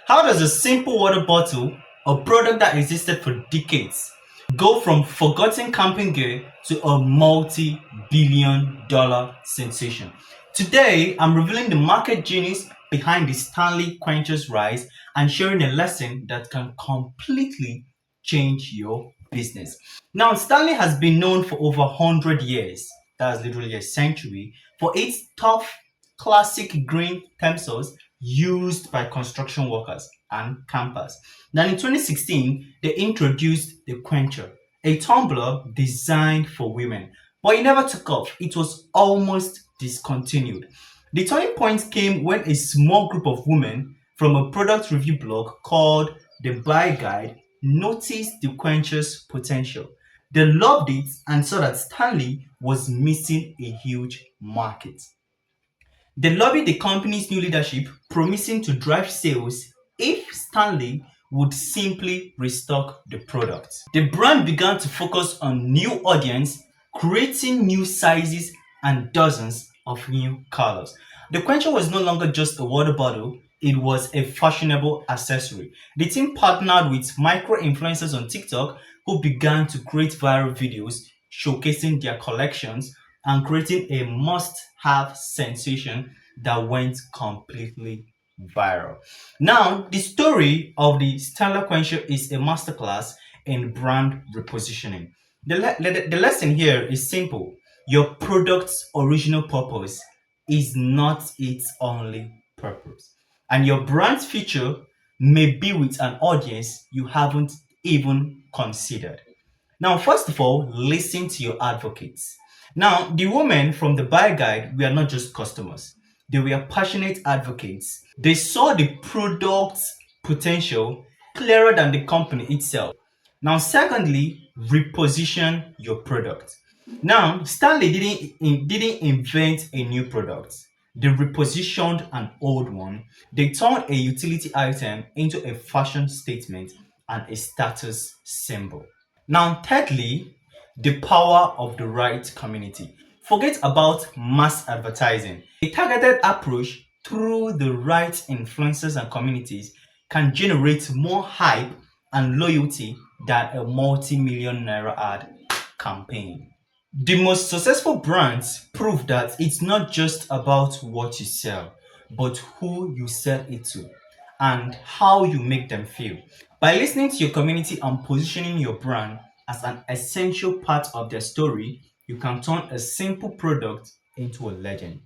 How does a simple water bottle, a product that existed for decades, go from forgotten camping gear to a multi-billion-dollar sensation? Today, I'm revealing the market genius behind the Stanley Quencher's rise and sharing a lesson that can completely change your business. Now, Stanley has been known for over 100 years, that's literally a century, for its tough, classic green pencils used by construction workers and campers. Now, in 2016, they introduced the Quencher, a tumbler designed for women, but it never took off. It was almost discontinued. The turning point came when a small group of women from a product review blog called The Buy Guide noticed the Quencher's potential. They loved it and saw that Stanley was missing a huge market. They lobbied the company's new leadership, promising to drive sales if Stanley would simply restock the product. The brand began to focus on new audience, creating new sizes and dozens of new colors. The Quencher was no longer just a water bottle, it was a fashionable accessory. The team partnered with micro influencers on TikTok who began to create viral videos showcasing their collections and creating a must have sensation that went completely viral. Now, the story of the Stanley Quencher is a masterclass in brand repositioning. The lesson here is simple: your product's original purpose is not its only purpose, and your brand's future may be with an audience you haven't even considered. Now, first of all, listen to your advocates. Now, the women from the buy guide were not just customers, they were passionate advocates. They saw the product's potential clearer than the company itself. Now, secondly, reposition your product. Now, Stanley didn't invent a new product. They repositioned an old one. They turned a utility item into a fashion statement and a status symbol. Now, thirdly, the power of the right community. Forget about mass advertising. A targeted approach through the right influencers and communities can generate more hype and loyalty than a multi-million naira ad campaign. The most successful brands prove that it's not just about what you sell, but who you sell it to and how you make them feel. By listening to your community and positioning your brand as an essential part of their story, you can turn a simple product into a legend.